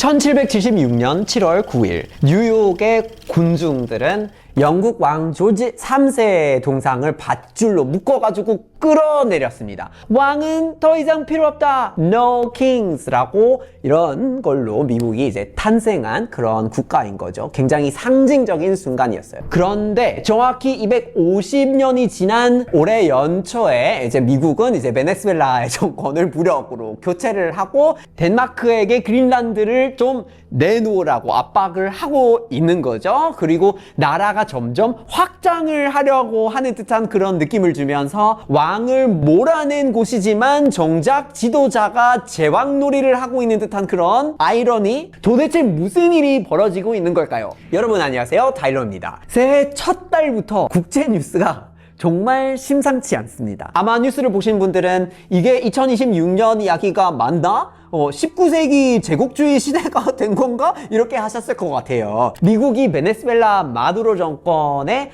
1776년 7월 9일 뉴욕의 군중들은 영국 왕 조지 3세의 동상을 밧줄로 묶어가지고 끌어내렸습니다. 왕은 더 이상 필요 없다. No kings라고 이런 걸로 미국이 이제 탄생한 그런 국가인 거죠. 굉장히 상징적인 순간이었어요. 그런데 정확히 250년이 지난 올해 연초에 이제 미국은 이제 베네수엘라의 정권을 무력으로 교체를 하고 덴마크에게 그린란드를 좀 내놓으라고 압박을 하고 있는 거죠. 그리고 나라가 점점 확장을 하려고 하는 듯한 그런 느낌을 주면서 왕을 몰아낸 곳이지만 정작 지도자가 제왕놀이를 하고 있는 듯한 그런 아이러니. 도대체 무슨 일이 벌어지고 있는 걸까요? 여러분 안녕하세요, 타일러입니다. 새해 첫 달부터 국제 뉴스가 정말 심상치 않습니다. 아마 뉴스를 보신 분들은 이게 2026년 이야기가 맞나? 19세기 제국주의 시대가 된 건가? 이렇게 하셨을 것 같아요. 미국이 베네수엘라 마두로 정권에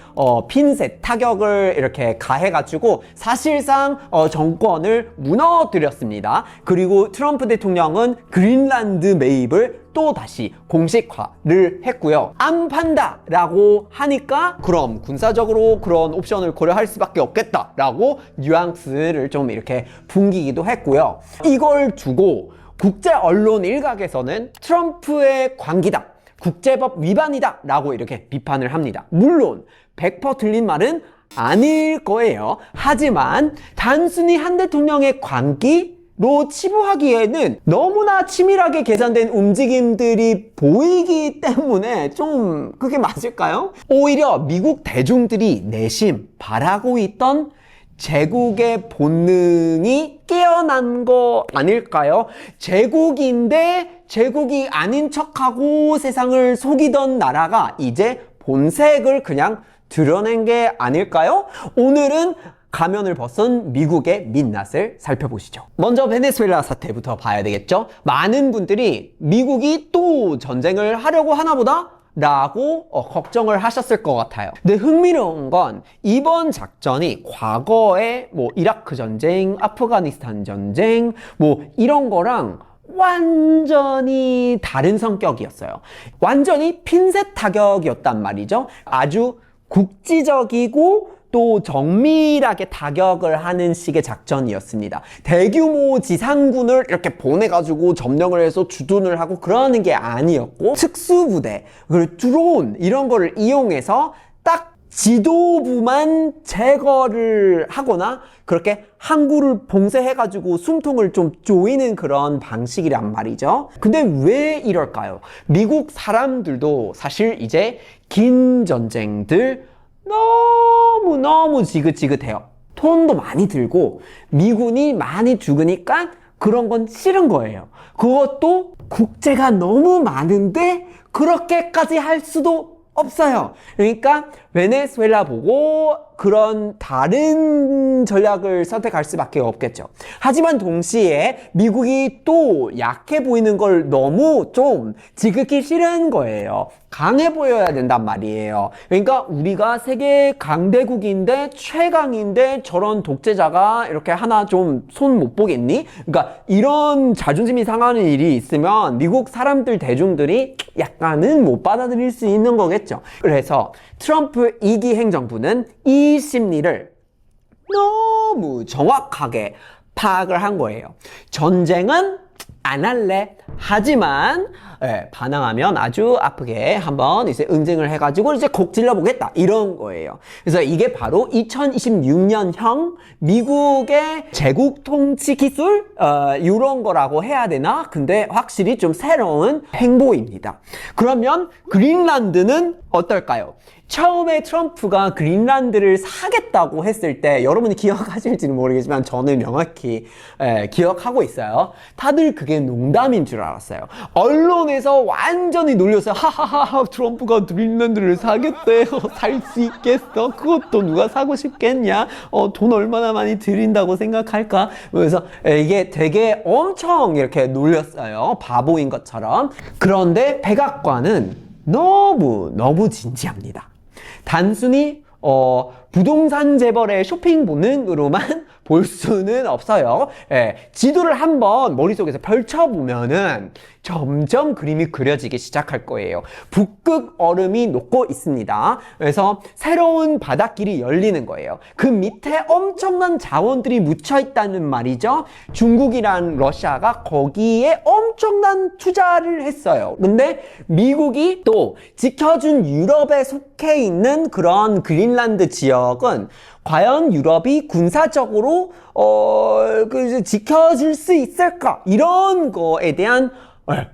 핀셋 타격을 이렇게 가해가지고 사실상 정권을 무너뜨렸습니다. 그리고 트럼프 대통령은 그린란드 매입을 또 다시 공식화를 했고요. 안 판다라고 하니까 그럼 군사적으로 그런 옵션을 고려할 수밖에 없겠다라고 뉘앙스를 좀 이렇게 풍기기도 했고요. 이걸 두고 국제 언론 일각에서는 트럼프의 광기다, 국제법 위반이다 라고 이렇게 비판을 합니다. 물론 100% 틀린 말은 아닐 거예요. 하지만 단순히 한 대통령의 광기로 치부하기에는 너무나 치밀하게 계산된 움직임들이 보이기 때문에 좀 그게 맞을까요? 오히려 미국 대중들이 내심 바라고 있던 제국의 본능이 깨어난 거 아닐까요? 제국인데 제국이 아닌 척하고 세상을 속이던 나라가 이제 본색을 그냥 드러낸 게 아닐까요? 오늘은 가면을 벗은 미국의 민낯을 살펴보시죠. 먼저 베네수엘라 사태부터 봐야 되겠죠? 많은 분들이 미국이 또 전쟁을 하려고 하나 보다? 라고 걱정을 하셨을 것 같아요. 근데 흥미로운 건 이번 작전이 과거에 뭐 이라크 전쟁, 아프가니스탄 전쟁 뭐 이런 거랑 완전히 다른 성격이었어요. 완전히 핀셋 타격이었단 말이죠. 아주 국지적이고 또 정밀하게 타격을 하는 식의 작전이었습니다. 대규모 지상군을 이렇게 보내가지고 점령을 해서 주둔을 하고 그러는 게 아니었고 특수부대, 그리고 드론 이런 거를 이용해서 딱 지도부만 제거를 하거나 그렇게 항구를 봉쇄해가지고 숨통을 좀 조이는 그런 방식이란 말이죠. 근데 왜 이럴까요? 미국 사람들도 사실 이제 긴 전쟁들 너무 지긋지긋해요. 돈도 많이 들고 미군이 많이 죽으니까 그런 건 싫은 거예요. 그것도 국제가 너무 많은데 그렇게까지 할 수도 없어요. 그러니까 베네수엘라 보고 그런 다른 전략을 선택할 수밖에 없겠죠. 하지만 동시에 미국이 또 약해 보이는 걸 너무 좀 지극히 싫은 거예요. 강해 보여야 된단 말이에요. 그러니까 우리가 세계 강대국인데 최강인데 저런 독재자가 이렇게 하나 좀 손 못 보겠니? 그러니까 이런 자존심이 상하는 일이 있으면 미국 사람들 대중들이 약간은 못 받아들일 수 있는 거겠죠. 그래서 트럼프 2기 행정부는 이 심리를 너무 정확하게 파악을 한 거예요. 전쟁은 안 할래. 하지만 반항하면 아주 아프게 한번 이제 응징을 해가지고 이제 곡 질러보겠다 이런 거예요. 그래서 이게 바로 2026년형 미국의 제국 통치 기술 이런 거라고 해야 되나? 근데 확실히 좀 새로운 행보입니다. 그러면 그린란드는 어떨까요? 처음에 트럼프가 그린란드를 사겠다고 했을 때 여러분이 기억하실지는 모르겠지만 저는 명확히 기억하고 있어요. 다들 그게 농담인 줄 알았어요. 언론에서 완전히 놀려서 하하하 트럼프가 그린란드를 사겠대요. 살 수 있겠어? 그것도 누가 사고 싶겠냐? 돈 얼마나 많이 들인다고 생각할까? 그래서 이게 되게 엄청 이렇게 놀렸어요. 바보인 것처럼. 그런데 백악관은 너무 진지합니다. 단순히 부동산 재벌의 쇼핑 본능으로만 볼 수는 없어요. 예, 지도를 한번 머릿속에서 펼쳐보면은 점점 그림이 그려지기 시작할 거예요. 북극 얼음이 녹고 있습니다. 그래서 새로운 바닷길이 열리는 거예요. 그 밑에 엄청난 자원들이 묻혀 있다는 말이죠. 중국이랑 러시아가 거기에 엄청난 투자를 했어요. 근데 미국이 또 지켜준 유럽에 속해 있는 그런 그린란드 지역은 과연 유럽이 군사적으로 지켜줄 수 있을까? 이런 거에 대한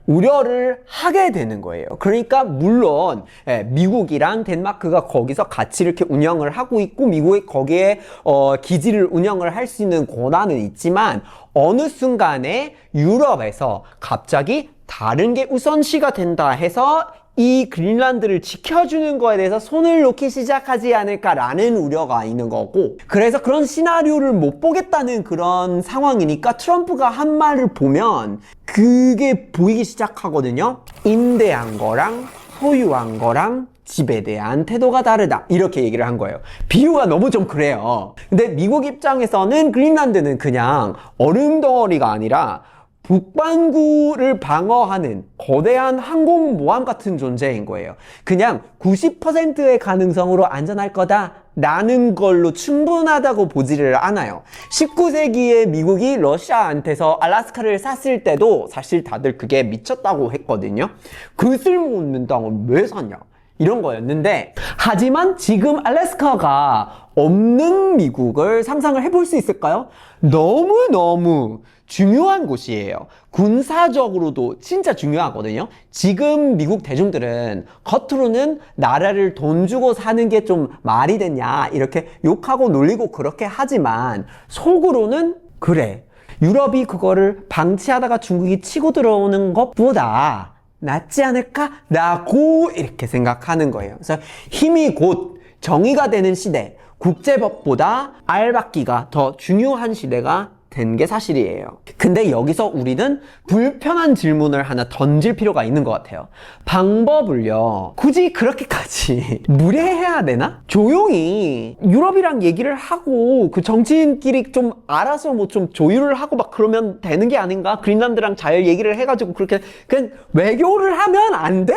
우려를 하게 되는 거예요. 그러니까 물론 미국이랑 덴마크가 거기서 같이 이렇게 운영을 하고 있고 미국이 거기에 기지를 운영을 할 수 있는 권한은 있지만 어느 순간에 유럽에서 갑자기 다른 게 우선시가 된다 해서 이 그린란드를 지켜주는 거에 대해서 손을 놓기 시작하지 않을까라는 우려가 있는 거고, 그래서 그런 시나리오를 못 보겠다는 그런 상황이니까 트럼프가 한 말을 보면 그게 보이기 시작하거든요. 임대한 거랑 소유한 거랑 집에 대한 태도가 다르다, 이렇게 얘기를 한 거예요. 비유가 너무 좀 그래요. 근데 미국 입장에서는 그린란드는 그냥 얼음 덩어리가 아니라 북반구를 방어하는 거대한 항공모함 같은 존재인 거예요. 그냥 90%의 가능성으로 안전할 거다 라는 걸로 충분하다고 보지를 않아요. 19세기에 미국이 러시아한테서 알래스카를 샀을 때도 사실 다들 그게 미쳤다고 했거든요. 그 쓸모없는 땅을 왜 샀냐, 이런 거였는데, 하지만 지금 알래스카가 없는 미국을 상상을 해볼 수 있을까요? 너무너무 중요한 곳이에요. 군사적으로도 진짜 중요하거든요. 지금 미국 대중들은 겉으로는 나라를 돈 주고 사는 게 좀 말이 됐냐 이렇게 욕하고 놀리고 그렇게 하지만 속으로는 그래, 유럽이 그거를 방치하다가 중국이 치고 들어오는 것보다 낫지 않을까? 라고 이렇게 생각하는 거예요. 그래서 힘이 곧 정의가 되는 시대, 국제법보다 알박기가 더 중요한 시대가 된 게 사실이에요. 근데 여기서 우리는 불편한 질문을 하나 던질 필요가 있는 것 같아요. 방법을요, 굳이 그렇게까지 무례해야 되나? 조용히 유럽이랑 얘기를 하고 그 정치인끼리 좀 알아서 뭐 좀 조율을 하고 막 그러면 되는 게 아닌가? 그린란드랑 잘 얘기를 해가지고 그렇게 그냥 외교를 하면 안 돼?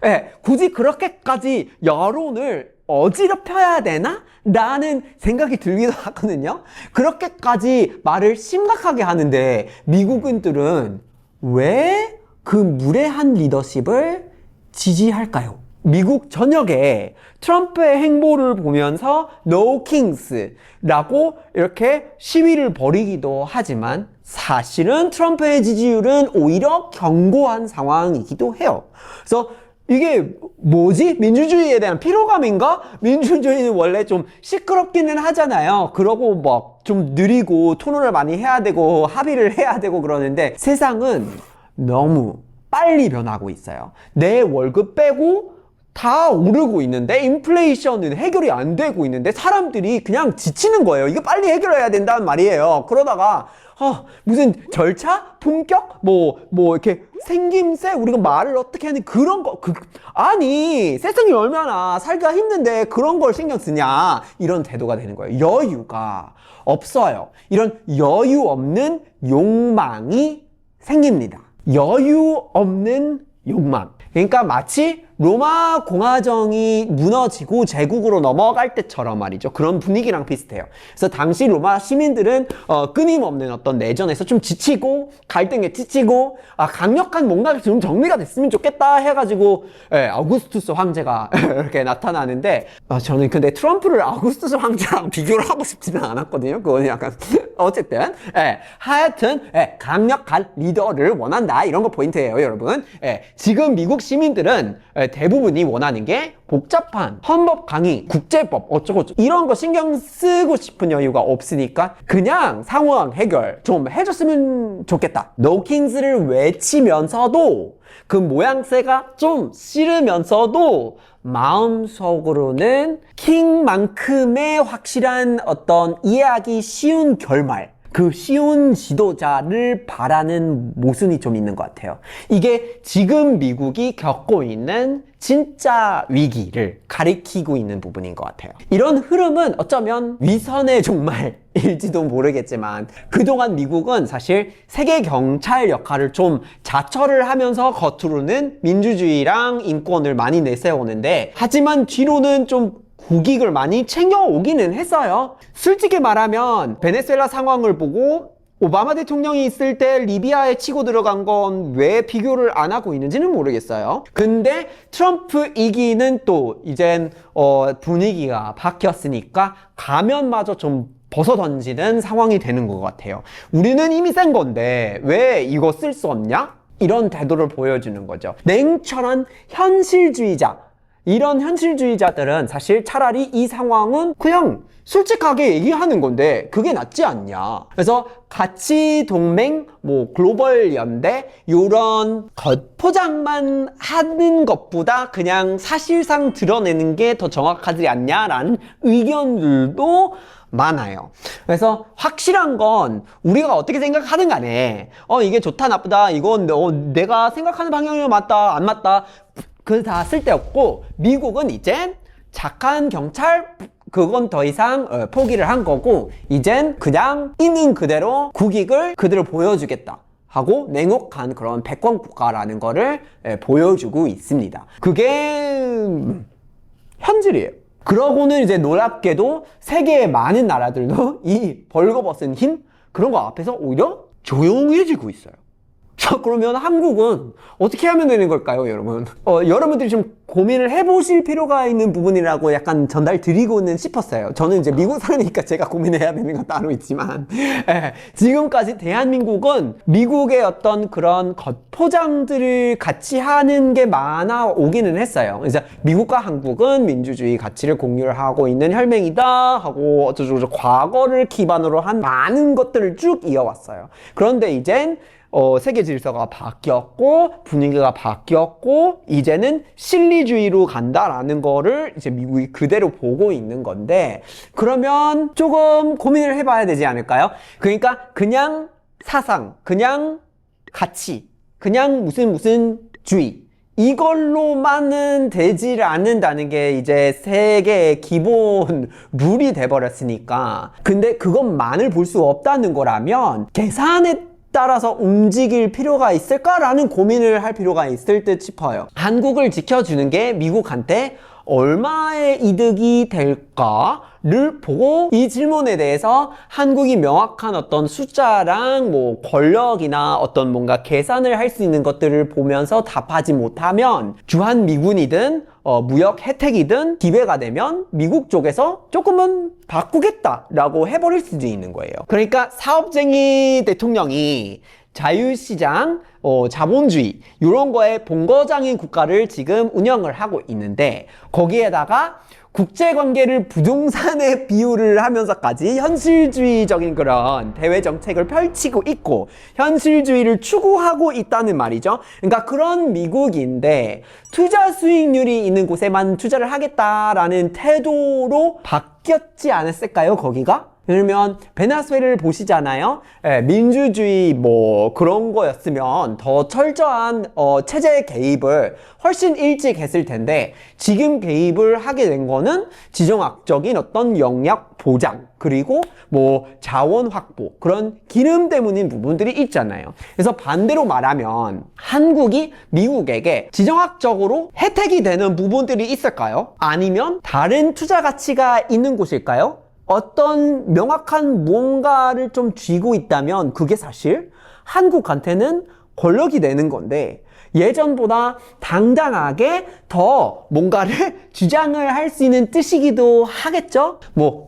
예, 굳이 그렇게까지 여론을 어지럽혀야 되나? 라는 생각이 들기도 하거든요. 그렇게까지 말을 심각하게 하는데 미국인들은 왜 그 무례한 리더십을 지지할까요? 미국 전역에 트럼프의 행보를 보면서 No Kings라고 이렇게 시위를 벌이기도 하지만 사실은 트럼프의 지지율은 오히려 견고한 상황이기도 해요. 그래서 이게 뭐지? 민주주의에 대한 피로감인가? 민주주의는 원래 좀 시끄럽기는 하잖아요. 그러고 막 좀 느리고 토론을 많이 해야 되고 합의를 해야 되고 그러는데 세상은 너무 빨리 변하고 있어요. 내 월급 빼고 다 오르고 있는데 인플레이션은 해결이 안 되고 있는데 사람들이 그냥 지치는 거예요. 이거 빨리 해결해야 된다는 말이에요. 그러다가 무슨 절차? 품격? 뭐 이렇게 생김새? 우리가 말을 어떻게 하는 그런 거, 아니, 세상이 얼마나 살기가 힘든데 그런 걸 신경 쓰냐? 이런 태도가 되는 거예요. 여유가 없어요. 이런 여유 없는 욕망이 생깁니다. 여유 없는 욕망. 그러니까 마치 로마 공화정이 무너지고 제국으로 넘어갈 때처럼 말이죠. 그런 분위기랑 비슷해요. 그래서 당시 로마 시민들은 끊임없는 어떤 내전에서 좀 지치고 갈등에 지치고 강력한 뭔가 좀 정리가 됐으면 좋겠다 해가지고 아우구스투스 황제가 이렇게 나타나는데 저는 근데 트럼프를 아우구스투스 황제랑 비교를 하고 싶지는 않았거든요. 그건 약간 어쨌든 하여튼 강력한 리더를 원한다, 이런 거 포인트예요, 여러분. 지금 미국 시민들은 대부분이 원하는 게 복잡한 헌법 강의, 국제법 어쩌고 이런 거 신경 쓰고 싶은 여유가 없으니까 그냥 상황 해결 좀 해줬으면 좋겠다. No Kings를 외치면서도 그 모양새가 좀 싫으면서도 마음속으로는 킹만큼의 확실한 어떤 이해하기 쉬운 결말, 그 쉬운 지도자를 바라는 모순이 좀 있는 것 같아요. 이게 지금 미국이 겪고 있는 진짜 위기를 가리키고 있는 부분인 것 같아요. 이런 흐름은 어쩌면 위선의 종말일지도 모르겠지만 그동안 미국은 사실 세계 경찰 역할을 좀 자처를 하면서 겉으로는 민주주의랑 인권을 많이 내세우는데 하지만 뒤로는 좀 국익을 많이 챙겨오기는 했어요. 솔직히 말하면 베네수엘라 상황을 보고 오바마 대통령이 있을 때 리비아에 치고 들어간 건 왜 비교를 안 하고 있는지는 모르겠어요. 근데 트럼프 이기는 또 이젠 분위기가 바뀌었으니까 가면마저 좀 벗어 던지는 상황이 되는 것 같아요. 우리는 이미 센 건데 왜 이거 쓸 수 없냐? 이런 태도를 보여주는 거죠. 냉철한 현실주의자. 이런 현실주의자들은 사실 차라리 이 상황은 그냥 솔직하게 얘기하는 건데 그게 낫지 않냐. 그래서 가치 동맹, 글로벌 연대 이런 겉포장만 하는 것보다 그냥 사실상 드러내는 게 더 정확하지 않냐라는 의견들도 많아요. 그래서 확실한 건 우리가 어떻게 생각하든 간에 이게 좋다 나쁘다 이건 내가 생각하는 방향이 맞다 안 맞다 그거 다 쓸데없고 미국은 이제 착한 경찰 그건 더 이상 포기를 한 거고 이젠 그냥 있는 그대로 국익을 그대로 보여주겠다 하고 냉혹한 그런 패권 국가라는 거를 보여주고 있습니다. 그게 현실이에요. 그러고는 이제 놀랍게도 세계의 많은 나라들도 이 벌거벗은 힘 그런 거 앞에서 오히려 조용해지고 있어요. 자, 그러면 한국은 어떻게 하면 되는 걸까요, 여러분? 여러분들이 좀 고민을 해보실 필요가 있는 부분이라고 약간 전달 드리고는 싶었어요. 저는 이제 미국 살으니까 제가 고민해야 되는 건 따로 있지만, 지금까지 대한민국은 미국의 어떤 그런 겉포장들을 같이 하는 게 많아 오기는 했어요. 그래서 미국과 한국은 민주주의 가치를 공유하고 있는 혈맹이다 하고 어쩌고저쩌고 과거를 기반으로 한 많은 것들을 쭉 이어왔어요. 그런데 이젠 세계 질서가 바뀌었고 분위기가 바뀌었고 이제는 실리주의로 간다라는 거를 이제 미국이 그대로 보고 있는 건데 그러면 조금 고민을 해봐야 되지 않을까요? 그러니까 그냥 사상, 그냥 가치, 그냥 무슨 주의 이걸로만은 되질 않는다는 게 이제 세계의 기본 룰이 돼버렸으니까 근데 그것만을 볼 수 없다는 거라면 계산에 따라서 움직일 필요가 있을까라는 고민을 할 필요가 있을 듯 싶어요. 한국을 지켜주는 게 미국한테 얼마의 이득이 될까를 보고 이 질문에 대해서 한국이 명확한 어떤 숫자랑 권력이나 어떤 뭔가 계산을 할 수 있는 것들을 보면서 답하지 못하면 주한미군이든 무역 혜택이든 기회가 되면 미국 쪽에서 조금은 바꾸겠다라고 해버릴 수도 있는 거예요. 그러니까 사업쟁이 대통령이 자유시장, 자본주의 이런 거에 본거장인 국가를 지금 운영을 하고 있는데 거기에다가 국제관계를 부동산에 비유를 하면서까지 현실주의적인 그런 대외 정책을 펼치고 있고 현실주의를 추구하고 있다는 말이죠. 그러니까 그런 미국인데 투자 수익률이 있는 곳에만 투자를 하겠다라는 태도로 바뀌었지 않았을까요, 거기가? 그러면 베네수엘라를 보시잖아요. 민주주의 그런 거였으면 더 철저한 체제 개입을 훨씬 일찍 했을 텐데 지금 개입을 하게 된 거는 지정학적인 어떤 영역 보장 그리고 자원 확보 그런 기름 때문인 부분들이 있잖아요. 그래서 반대로 말하면 한국이 미국에게 지정학적으로 혜택이 되는 부분들이 있을까요? 아니면 다른 투자 가치가 있는 곳일까요? 어떤 명확한 무언가를 좀 쥐고 있다면 그게 사실 한국한테는 권력이 되는 건데 예전보다 당당하게 더 뭔가를 주장을 할 수 있는 뜻이기도 하겠죠?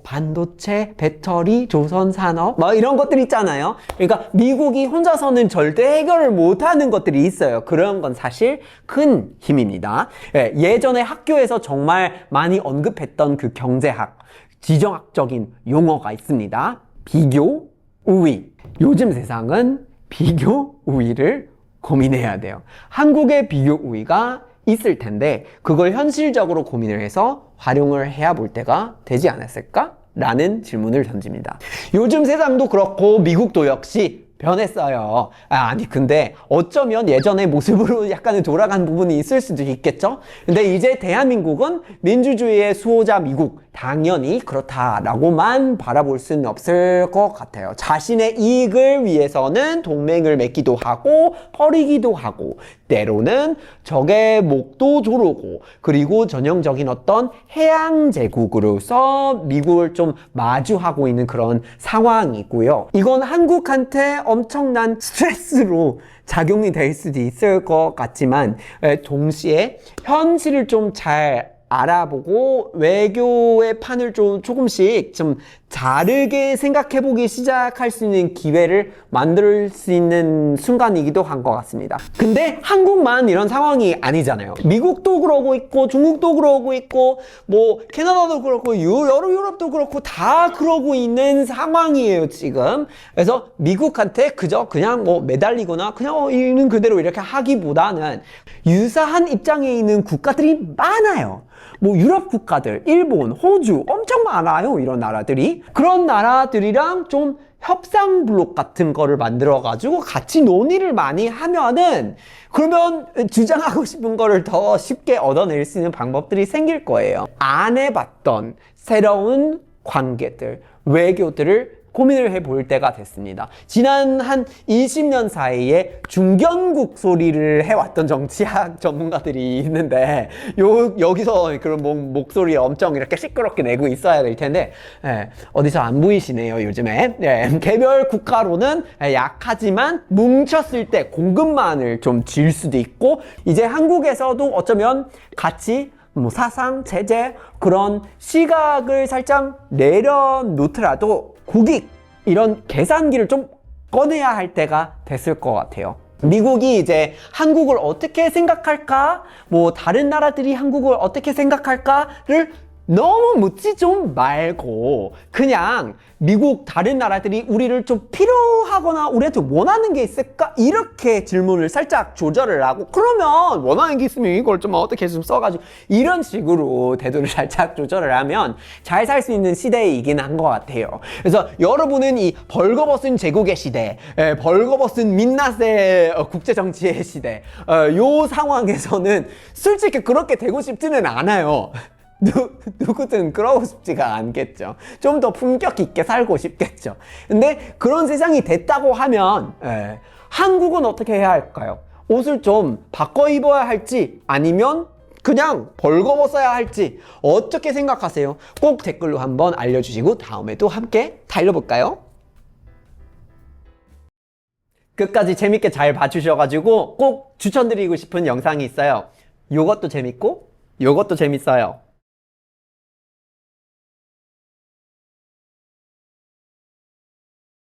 반도체, 배터리, 조선산업 이런 것들 있잖아요. 그러니까 미국이 혼자서는 절대 해결을 못하는 것들이 있어요. 그런 건 사실 큰 힘입니다. 예전에 학교에서 정말 많이 언급했던 그 경제학 지정학적인 용어가 있습니다. 비교, 우위. 요즘 세상은 비교, 우위를 고민해야 돼요. 한국의 비교, 우위가 있을 텐데 그걸 현실적으로 고민을 해서 활용을 해야 볼 때가 되지 않았을까? 라는 질문을 던집니다. 요즘 세상도 그렇고 미국도 역시 변했어요. 아니 근데 어쩌면 예전의 모습으로 약간은 돌아간 부분이 있을 수도 있겠죠? 근데 이제 대한민국은 민주주의의 수호자 미국, 당연히 그렇다라고만 바라볼 수는 없을 것 같아요. 자신의 이익을 위해서는 동맹을 맺기도 하고 버리기도 하고 때로는 적의 목도 조르고 그리고 전형적인 어떤 해양 제국으로서 미국을 좀 마주하고 있는 그런 상황이고요. 이건 한국한테 엄청난 스트레스로 작용이 될 수도 있을 것 같지만 동시에 현실을 좀 잘 알아보고 외교의 판을 좀 조금씩 좀 다르게 생각해보기 시작할 수 있는 기회를 만들 수 있는 순간이기도 한 것 같습니다. 근데 한국만 이런 상황이 아니잖아요. 미국도 그러고 있고 중국도 그러고 있고 뭐 캐나다도 그렇고 유럽도 그렇고 다 그러고 있는 상황이에요 지금. 그래서 미국한테 그냥 뭐 매달리거나 그냥 있는 그대로 이렇게 하기보다는 유사한 입장에 있는 국가들이 많아요. 뭐 유럽 국가들, 일본, 호주 엄청 많아요. 이런 나라들이. 그런 나라들이랑 좀 협상 블록 같은 거를 만들어 가지고 같이 논의를 많이 하면은 그러면 주장하고 싶은 거를 더 쉽게 얻어낼 수 있는 방법들이 생길 거예요. 안 해봤던 새로운 관계들, 외교들을 고민을 해볼 때가 됐습니다. 지난 한 20년 사이에 중견국 소리를 해왔던 정치학 전문가들이 있는데 여기서 그런 목소리 엄청 이렇게 시끄럽게 내고 있어야 될 텐데 어디서 안 보이시네요 요즘에. 개별 국가로는 약하지만 뭉쳤을 때 공급망을 좀 질 수도 있고 이제 한국에서도 어쩌면 같이 뭐 사상, 제재 그런 시각을 살짝 내려놓더라도 국익 이런 계산기를 좀 꺼내야 할 때가 됐을 것 같아요. 미국이 이제 한국을 어떻게 생각할까? 뭐 다른 나라들이 한국을 어떻게 생각할까를 너무 묻지 좀 말고 그냥 미국 다른 나라들이 우리를 좀 필요하거나 우리한테 원하는 게 있을까? 이렇게 질문을 살짝 조절을 하고 그러면 원하는 게 있으면 이걸 좀 어떻게 좀 써가지고 이런 식으로 태도를 살짝 조절을 하면 잘 살 수 있는 시대이긴 한 것 같아요. 그래서 여러분은 이 벌거벗은 제국의 시대, 벌거벗은 민낯의 국제정치의 시대 요 상황에서는 솔직히 그렇게 되고 싶지는 않아요. 누구든 그러고 싶지가 않겠죠. 좀 더 품격 있게 살고 싶겠죠. 근데 그런 세상이 됐다고 하면 한국은 어떻게 해야 할까요? 옷을 좀 바꿔 입어야 할지 아니면 그냥 벌거벗어야 할지 어떻게 생각하세요? 꼭 댓글로 한번 알려주시고 다음에도 함께 달려볼까요? 끝까지 재밌게 잘 봐주셔가지고 꼭 추천드리고 싶은 영상이 있어요. 요것도 재밌고 요것도 재밌어요.